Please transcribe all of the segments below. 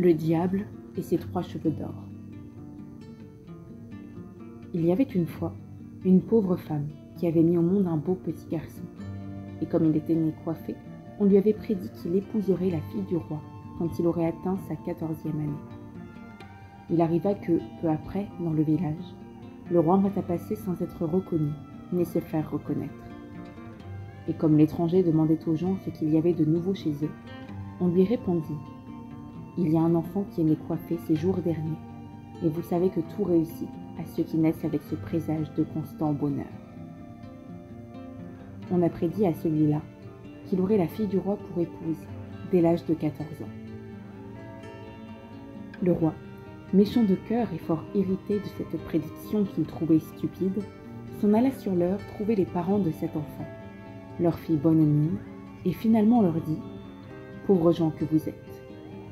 Le diable et ses 3 cheveux d'or. Il y avait une fois une pauvre femme qui avait mis au monde un beau petit garçon. Et comme il était né coiffé, on lui avait prédit qu'il épouserait la fille du roi quand il aurait atteint sa 14e année. Il arriva que, peu après, dans le village, le roi vint à passer sans être reconnu, ni se faire reconnaître. Et comme l'étranger demandait aux gens ce qu'il y avait de nouveau chez eux, on lui répondit « Il y a un enfant qui est né coiffé ces jours derniers, et vous savez que tout réussit à ceux qui naissent avec ce présage de constant bonheur. » On a prédit à celui-là qu'il aurait la fille du roi pour épouse dès l'âge de 14 ans. Le roi, méchant de cœur et fort irrité de cette prédiction qu'il trouvait stupide, s'en alla sur l'heure trouver les parents de cet enfant, leur fit bonne mine, et finalement leur dit « Pauvres gens que vous êtes,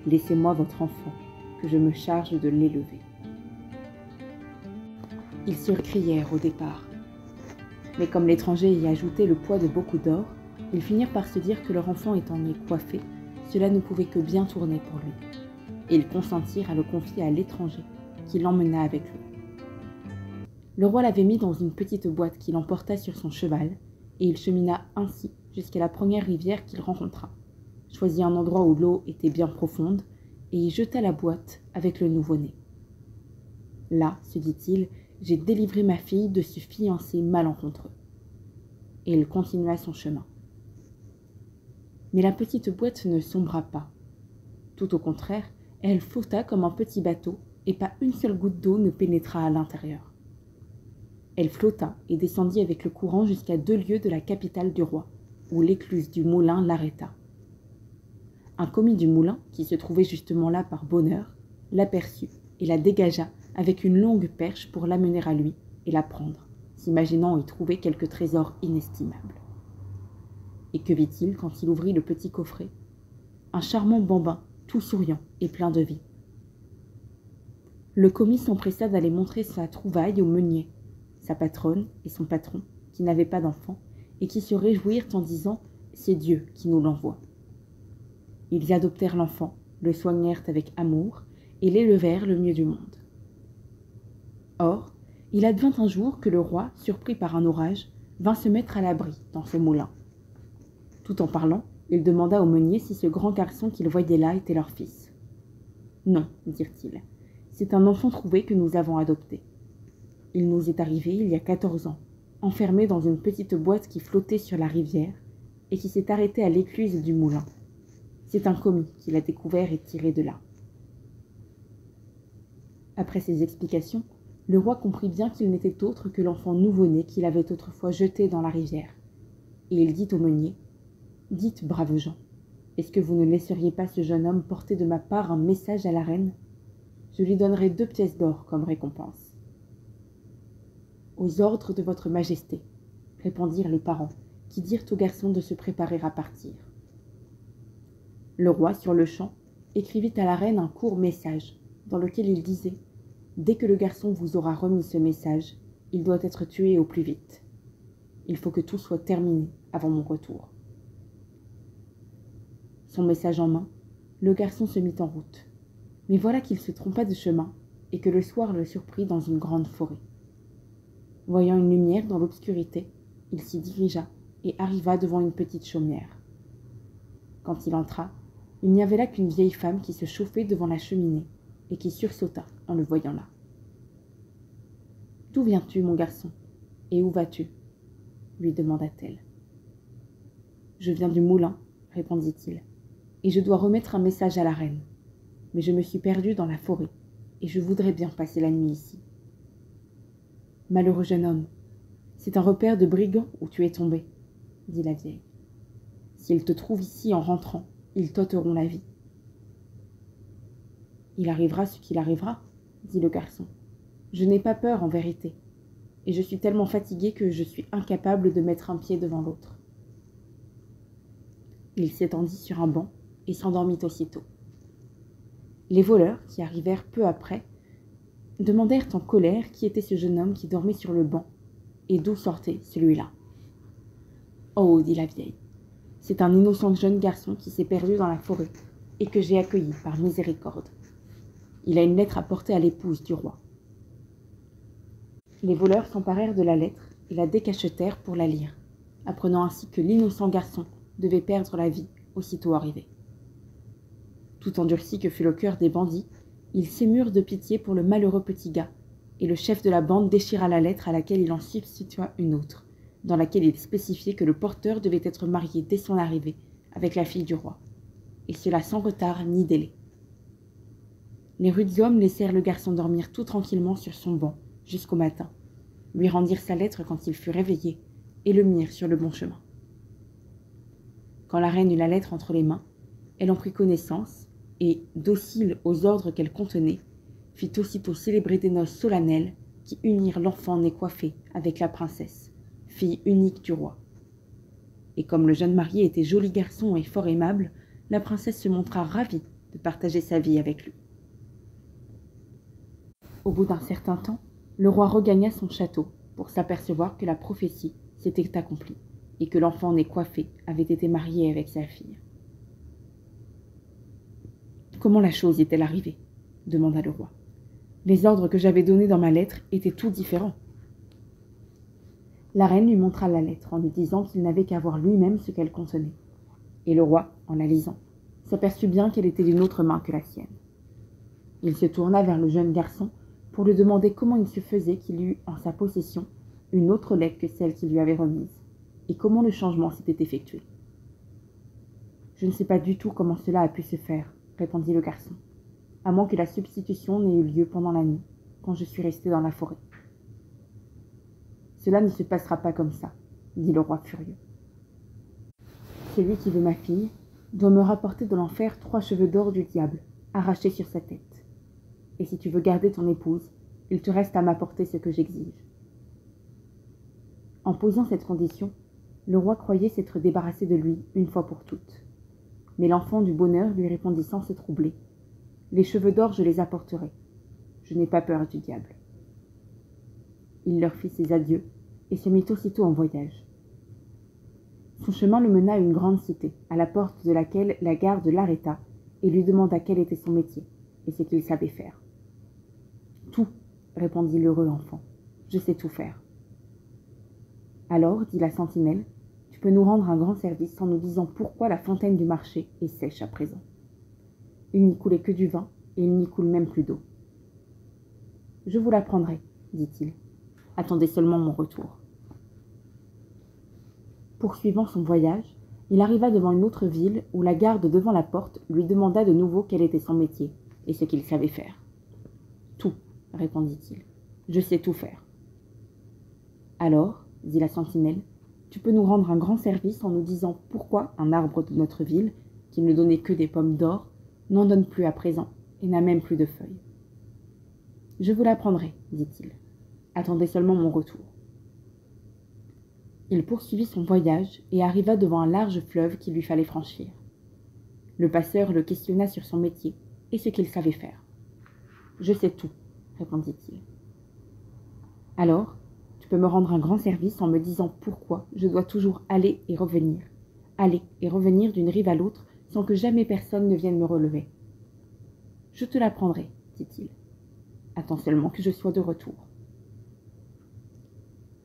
laissez-moi votre enfant, que je me charge de l'élever. » Ils se crièrent au départ. Mais comme l'étranger y ajoutait le poids de beaucoup d'or, ils finirent par se dire que leur enfant étant né coiffé, cela ne pouvait que bien tourner pour lui. Et ils consentirent à le confier à l'étranger, qui l'emmena avec lui. Le roi l'avait mis dans une petite boîte qu'il emporta sur son cheval, et il chemina ainsi jusqu'à la première rivière qu'il rencontra, choisit un endroit où l'eau était bien profonde, et y jeta la boîte avec le nouveau-né. Là, se dit-il, j'ai délivré ma fille de ce fiancé malencontreux. Et il continua son chemin. Mais la petite boîte ne sombra pas. Tout au contraire, elle flotta comme un petit bateau, et pas une seule goutte d'eau ne pénétra à l'intérieur. Elle flotta et descendit avec le courant jusqu'à 2 lieues de la capitale du roi, où l'écluse du moulin l'arrêta. Un commis du moulin, qui se trouvait justement là par bonheur, l'aperçut et la dégagea avec une longue perche pour l'amener à lui et la prendre, s'imaginant y trouver quelque trésor inestimable. Et que vit-il quand il ouvrit le petit coffret? Un charmant bambin, tout souriant et plein de vie. Le commis s'empressa d'aller montrer sa trouvaille au meunier, sa patronne et son patron, qui n'avaient pas d'enfant, et qui se réjouirent en disant « C'est Dieu qui nous l'envoie ». Ils adoptèrent l'enfant, le soignèrent avec amour, et l'élevèrent le mieux du monde. Or, il advint un jour que le roi, surpris par un orage, vint se mettre à l'abri dans ce moulin. Tout en parlant, il demanda au meunier si ce grand garçon qu'il voyait là était leur fils. « Non, dirent-ils, c'est un enfant trouvé que nous avons adopté. Il nous est arrivé il y a 14 ans, enfermé dans une petite boîte qui flottait sur la rivière et qui s'est arrêtée à l'écluse du moulin. C'est un commis qui l'a découvert et tiré de là. » Après ces explications, le roi comprit bien qu'il n'était autre que l'enfant nouveau-né qu'il avait autrefois jeté dans la rivière. Et il dit au meunier « Dites, braves gens, est-ce que vous ne laisseriez pas ce jeune homme porter de ma part un message à la reine? Je lui donnerai 2 pièces d'or comme récompense. » « Aux ordres de votre majesté, » répondirent les parents, qui dirent au garçon de se préparer à partir. Le roi, sur le champ, écrivit à la reine un court message, dans lequel il disait « Dès que le garçon vous aura remis ce message, il doit être tué au plus vite. Il faut que tout soit terminé avant mon retour. » Son message en main, le garçon se mit en route. Mais voilà qu'il se trompa de chemin et que le soir le surprit dans une grande forêt. Voyant une lumière dans l'obscurité, il s'y dirigea et arriva devant une petite chaumière. Quand il entra, il n'y avait là qu'une vieille femme qui se chauffait devant la cheminée et qui sursauta en le voyant là. « D'où viens-tu, mon garçon, et où vas-tu » lui demanda-t-elle. « Je viens du moulin, » répondit-il, « et je dois remettre un message à la reine. Mais je me suis perdu dans la forêt, et je voudrais bien passer la nuit ici. » « Malheureux jeune homme, c'est un repère de brigands où tu es tombé, » dit la vieille. « S'ils te trouvent ici en rentrant, ils t'ôteront la vie. »« Il arrivera ce qu'il arrivera, » dit le garçon. « Je n'ai pas peur en vérité, et je suis tellement fatigué que je suis incapable de mettre un pied devant l'autre. » Il s'étendit sur un banc et s'endormit aussitôt. Les voleurs, qui arrivèrent peu après, demandèrent en colère qui était ce jeune homme qui dormait sur le banc, et d'où sortait celui-là. « Oh, dit la vieille, c'est un innocent jeune garçon qui s'est perdu dans la forêt, et que j'ai accueilli par miséricorde. Il a une lettre à porter à l'épouse du roi. » Les voleurs s'emparèrent de la lettre et la décachetèrent pour la lire, apprenant ainsi que l'innocent garçon devait perdre la vie aussitôt arrivé. Tout endurci que fut le cœur des bandits, ils s'émurent de pitié pour le malheureux petit gars, et le chef de la bande déchira la lettre à laquelle il en substitua une autre, dans laquelle il spécifiait que le porteur devait être marié dès son arrivée avec la fille du roi, et cela sans retard ni délai. Les rudes hommes laissèrent le garçon dormir tout tranquillement sur son banc jusqu'au matin, lui rendirent sa lettre quand il fut réveillé, et le mirent sur le bon chemin. Quand la reine eut la lettre entre les mains, elle en prit connaissance, et, docile aux ordres qu'elle contenait, fit aussitôt célébrer des noces solennelles qui unirent l'enfant né coiffé avec la princesse, fille unique du roi. Et comme le jeune marié était joli garçon et fort aimable, la princesse se montra ravie de partager sa vie avec lui. Au bout d'un certain temps, le roi regagna son château pour s'apercevoir que la prophétie s'était accomplie et que l'enfant né coiffé avait été marié avec sa fille. « Comment la chose est-elle arrivée ?» demanda le roi. « Les ordres que j'avais donnés dans ma lettre étaient tout différents. » La reine lui montra la lettre en lui disant qu'il n'avait qu'à voir lui-même ce qu'elle contenait. Et le roi, en la lisant, s'aperçut bien qu'elle était d'une autre main que la sienne. Il se tourna vers le jeune garçon pour lui demander comment il se faisait qu'il eût en sa possession une autre lettre que celle qu'il lui avait remise, et comment le changement s'était effectué. « Je ne sais pas du tout comment cela a pu se faire, » répondit le garçon, « à moins que la substitution n'ait eu lieu pendant la nuit, quand je suis resté dans la forêt. »« Cela ne se passera pas comme ça, » dit le roi furieux. « Celui qui veut ma fille doit me rapporter de l'enfer 3 cheveux d'or du diable, arrachés sur sa tête. Et si tu veux garder ton épouse, il te reste à m'apporter ce que j'exige. » En posant cette condition, le roi croyait s'être débarrassé de lui une fois pour toutes. Mais l'enfant du bonheur lui répondit sans se troubler. « Les cheveux d'or, je les apporterai. Je n'ai pas peur du diable. » Il leur fit ses adieux et se mit aussitôt en voyage. Son chemin le mena à une grande cité, à la porte de laquelle la garde l'arrêta et lui demanda quel était son métier et ce qu'il savait faire. « Tout, » répondit l'heureux enfant. « Je sais tout faire. » « Alors, dit la sentinelle, tu peux nous rendre un grand service en nous disant pourquoi la fontaine du marché est sèche à présent. Il n'y coulait que du vin, et il n'y coule même plus d'eau. »« Je vous l'apprendrai, dit-il. Attendez seulement mon retour. » Poursuivant son voyage, il arriva devant une autre ville où la garde devant la porte lui demanda de nouveau quel était son métier et ce qu'il savait faire. « Tout, répondit-il. Je sais tout faire. »« Alors, dit la sentinelle, tu peux nous rendre un grand service en nous disant pourquoi un arbre de notre ville, qui ne donnait que des pommes d'or, n'en donne plus à présent et n'a même plus de feuilles. »« Je vous l'apprendrai, dit-il. Attendez seulement mon retour. » Il poursuivit son voyage et arriva devant un large fleuve qu'il lui fallait franchir. Le passeur le questionna sur son métier et ce qu'il savait faire. « Je sais tout, répondit-il. Alors, tu peux me rendre un grand service en me disant pourquoi je dois toujours aller et revenir d'une rive à l'autre sans que jamais personne ne vienne me relever. »« Je te l'apprendrai, dit-il. Attends seulement que je sois de retour. »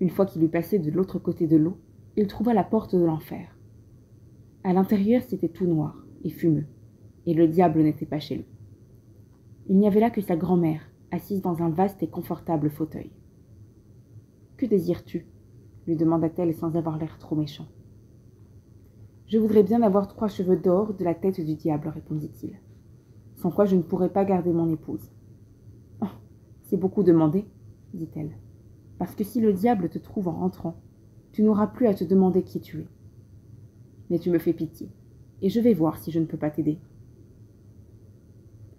Une fois qu'il eut passé de l'autre côté de l'eau, il trouva la porte de l'enfer. À l'intérieur, c'était tout noir et fumeux, et le diable n'était pas chez lui. Il n'y avait là que sa grand-mère, assise dans un vaste et confortable fauteuil. « Que désires-tu » lui demanda-t-elle sans avoir l'air trop méchant. « Je voudrais bien avoir 3 cheveux d'or de la tête du diable, répondit-il, sans quoi je ne pourrais pas garder mon épouse. »« Oh, c'est beaucoup demandé, dit-elle, parce que si le diable te trouve en rentrant, tu n'auras plus à te demander qui tu es. Mais tu me fais pitié, et je vais voir si je ne peux pas t'aider. »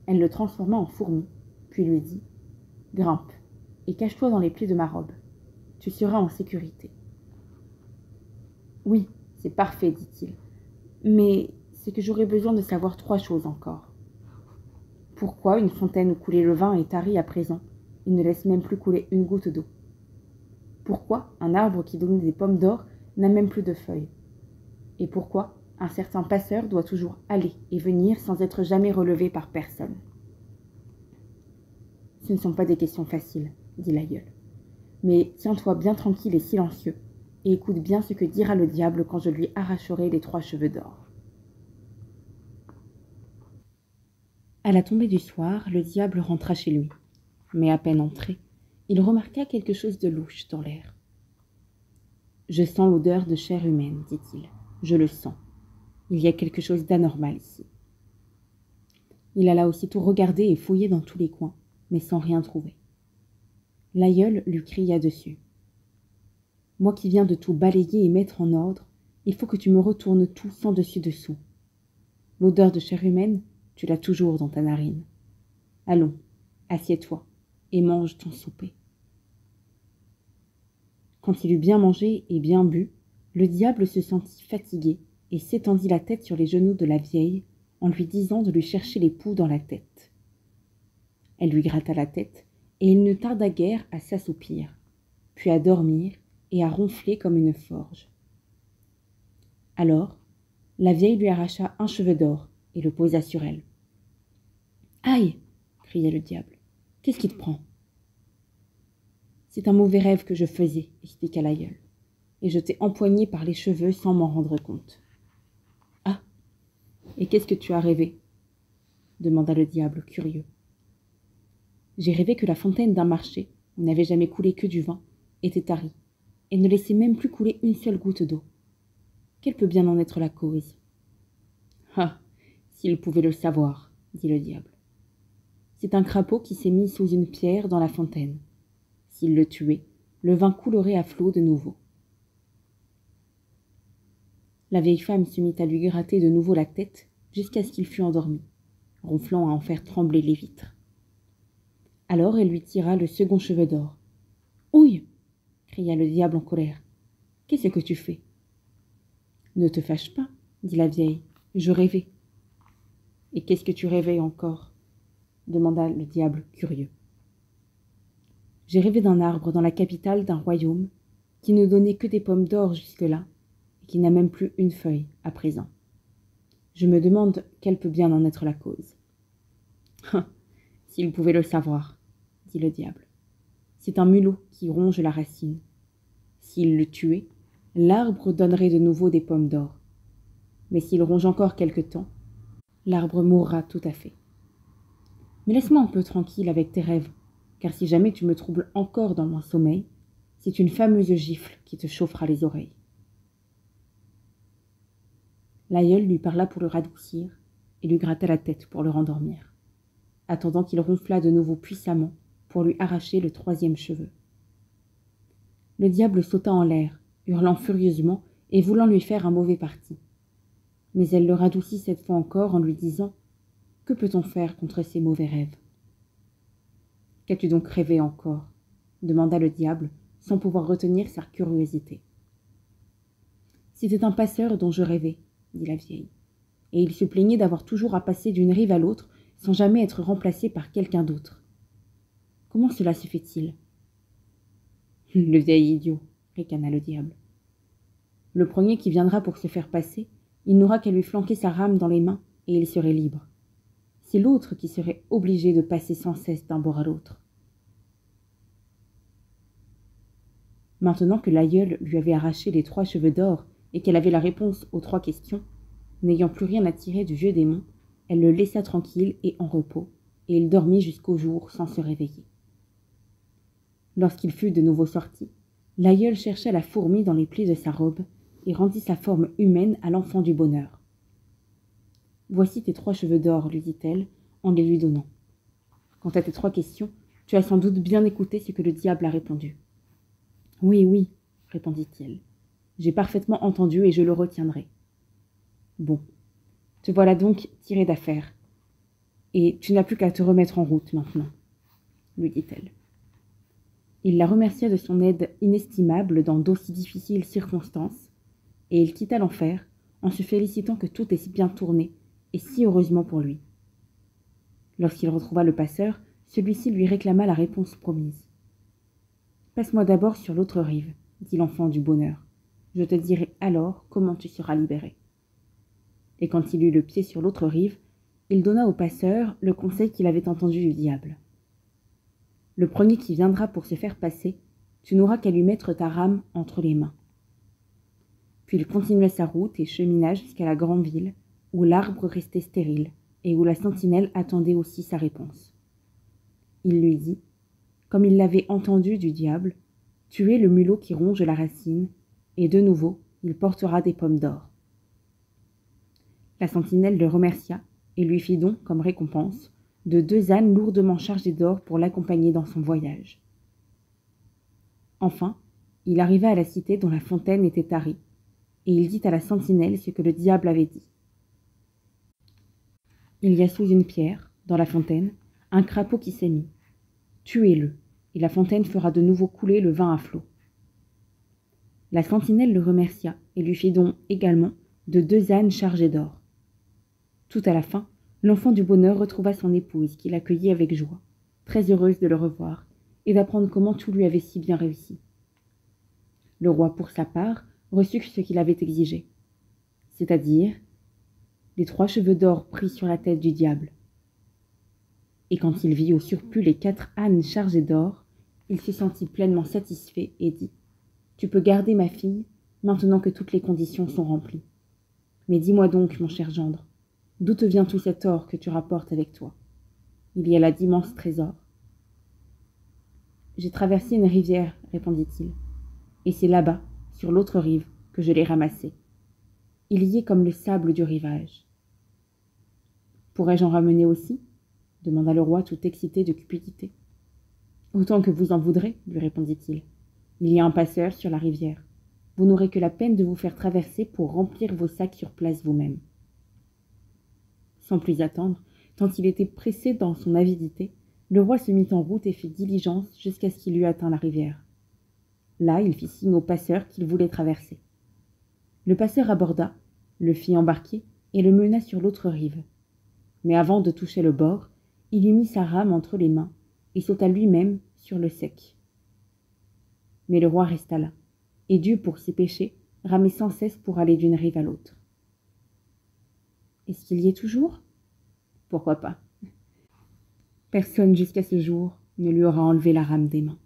Elle le transforma en fourmi, puis lui dit « Grimpe, et cache-toi dans les plis de ma robe. Tu seras en sécurité. »« Oui, c'est parfait, dit-il. Mais c'est que j'aurais besoin de savoir 3 choses encore. Pourquoi une fontaine où coulait le vin est tarie à présent et ne laisse même plus couler une goutte d'eau? Pourquoi un arbre qui donnait des pommes d'or n'a même plus de feuilles? Et pourquoi un certain passeur doit toujours aller et venir sans être jamais relevé par personne? Ce ne sont pas des questions faciles, dit l'aïeul. Mais tiens-toi bien tranquille et silencieux, et écoute bien ce que dira le diable quand je lui arracherai les 3 cheveux d'or. À la tombée du soir, le diable rentra chez lui. Mais à peine entré, il remarqua quelque chose de louche dans l'air. « Je sens l'odeur de chair humaine, dit-il. Je le sens. Il y a quelque chose d'anormal ici. » Il alla aussitôt regarder et fouiller dans tous les coins, mais sans rien trouver. L'aïeul lui cria dessus. « Moi qui viens de tout balayer et mettre en ordre, il faut que tu me retournes tout sans dessus-dessous. L'odeur de chair humaine, tu l'as toujours dans ta narine. Allons, assieds-toi et mange ton souper. » Quand il eut bien mangé et bien bu, le diable se sentit fatigué et s'étendit la tête sur les genoux de la vieille en lui disant de lui chercher les poux dans la tête. Elle lui gratta la tête et il ne tarda guère à s'assoupir, puis à dormir et à ronfler comme une forge. Alors, la vieille lui arracha un cheveu d'or et le posa sur elle. « Aïe !» cria le diable. « Qu'est-ce qui te prend ?»« C'est un mauvais rêve que je faisais, expliqua l'aïeul, et je t'ai empoigné par les cheveux sans m'en rendre compte. »« Ah, et qu'est-ce que tu as rêvé ?» demanda le diable, curieux. « J'ai rêvé que la fontaine d'un marché, où n'avait jamais coulé que du vin, était tarie, et ne laissait même plus couler une seule goutte d'eau. Quelle peut bien en être la cause ?»« Ah, s'il pouvait le savoir, dit le diable. C'est un crapaud qui s'est mis sous une pierre dans la fontaine. S'il le tuait, le vin coulerait à flot de nouveau. » La vieille femme se mit à lui gratter de nouveau la tête jusqu'à ce qu'il fût endormi, ronflant à en faire trembler les vitres. Alors elle lui tira le second cheveu d'or. « Ouille !» cria le diable en colère. « Qu'est-ce que tu fais ?»« Ne te fâche pas, dit la vieille, je rêvais. »« Et qu'est-ce que tu rêvais encore ?» demanda le diable curieux. « J'ai rêvé d'un arbre dans la capitale d'un royaume qui ne donnait que des pommes d'or jusque-là et qui n'a même plus une feuille à présent. Je me demande quelle peut bien en être la cause. »« S'il pouvait le savoir, dit le diable. C'est un mulot qui ronge la racine. S'il le tuait, l'arbre donnerait de nouveau des pommes d'or. Mais s'il ronge encore quelque temps, l'arbre mourra tout à fait. Mais laisse-moi un peu tranquille avec tes rêves, car si jamais tu me troubles encore dans mon sommeil, c'est une fameuse gifle qui te chauffera les oreilles. » L'aïeul lui parla pour le radoucir et lui gratta la tête pour le rendormir, attendant qu'il ronflât de nouveau puissamment pour lui arracher le 3e cheveu. Le diable sauta en l'air, hurlant furieusement et voulant lui faire un mauvais parti. Mais elle le radoucit cette fois encore en lui disant « Que peut-on faire contre ces mauvais rêves ?»« Qu'as-tu donc rêvé encore ?» demanda le diable, sans pouvoir retenir sa curiosité. « C'était un passeur dont je rêvais, » dit la vieille, « et il se plaignait d'avoir toujours à passer d'une rive à l'autre sans jamais être remplacé par quelqu'un d'autre. Comment cela se fait-il ?»« Le vieil idiot, » ricana le diable. « Le premier qui viendra pour se faire passer, il n'aura qu'à lui flanquer sa rame dans les mains et il serait libre. C'est l'autre qui serait obligé de passer sans cesse d'un bord à l'autre. » Maintenant que l'aïeul lui avait arraché les 3 cheveux d'or et qu'elle avait la réponse aux 3 questions, n'ayant plus rien à tirer du vieux démon, elle le laissa tranquille et en repos, et il dormit jusqu'au jour sans se réveiller. Lorsqu'il fut de nouveau sorti, l'aïeul chercha la fourmi dans les plis de sa robe et rendit sa forme humaine à l'enfant du bonheur. « Voici tes 3 cheveux d'or, lui dit-elle, en les lui donnant. Quant à tes 3 questions, tu as sans doute bien écouté ce que le diable a répondu. »« Oui, oui, répondit-il. J'ai parfaitement entendu et je le retiendrai. »« Bon, te voilà donc tiré d'affaire. Et tu n'as plus qu'à te remettre en route maintenant, lui dit-elle. Il la remercia de son aide inestimable dans d'aussi difficiles circonstances, et il quitta l'enfer en se félicitant que tout ait si bien tourné, et si heureusement pour lui. Lorsqu'il retrouva le passeur, celui-ci lui réclama la réponse promise. « Passe-moi d'abord sur l'autre rive, dit l'enfant du bonheur. Je te dirai alors comment tu seras libéré. » Et quand il eut le pied sur l'autre rive, il donna au passeur le conseil qu'il avait entendu du diable. Le premier qui viendra pour se faire passer, tu n'auras qu'à lui mettre ta rame entre les mains. » Puis il continua sa route et chemina jusqu'à la grande ville, où l'arbre restait stérile et où la sentinelle attendait aussi sa réponse. Il lui dit, comme il l'avait entendu du diable, « Tuez le mulot qui ronge la racine, et de nouveau il portera des pommes d'or. » La sentinelle le remercia et lui fit don, comme récompense, de 2 ânes lourdement chargés d'or pour l'accompagner dans son voyage. Enfin, il arriva à la cité dont la fontaine était tarie, et il dit à la sentinelle ce que le diable avait dit. Il y a sous une pierre, dans la fontaine, un crapaud qui s'est mis. Tuez-le, et la fontaine fera de nouveau couler le vin à flot. La sentinelle le remercia et lui fit don également de 2 ânes chargés d'or. Tout à la fin, l'enfant du bonheur retrouva son épouse qui l'accueillit avec joie, très heureuse de le revoir et d'apprendre comment tout lui avait si bien réussi. Le roi, pour sa part, reçut ce qu'il avait exigé, c'est-à-dire les 3 cheveux d'or pris sur la tête du diable. Et quand il vit au surplus les 4 ânes chargés d'or, il se sentit pleinement satisfait et dit « Tu peux garder ma fille, maintenant que toutes les conditions sont remplies. Mais dis-moi donc, mon cher gendre, d'où te vient tout cet or que tu rapportes avec toi? Il y a là d'immenses trésors. » « J'ai traversé une rivière, répondit-il, et c'est là-bas, sur l'autre rive, que je l'ai ramassé. Il y est comme le sable du rivage. »« Pourrais-je en ramener aussi ?» demanda le roi tout excité de cupidité. « Autant que vous en voudrez, lui répondit-il. Il y a un passeur sur la rivière. Vous n'aurez que la peine de vous faire traverser pour remplir vos sacs sur place vous-même. » Sans plus attendre, tant il était pressé dans son avidité, le roi se mit en route et fit diligence jusqu'à ce qu'il eût atteint la rivière. Là, il fit signe au passeur qu'il voulait traverser. Le passeur aborda, le fit embarquer et le mena sur l'autre rive. Mais avant de toucher le bord, il lui mit sa rame entre les mains et sauta lui-même sur le sec. Mais le roi resta là, et dut, pour ses péchés, ramer sans cesse pour aller d'une rive à l'autre. Est-ce qu'il y est toujours? Pourquoi pas? Personne jusqu'à ce jour ne lui aura enlevé la rame des mains.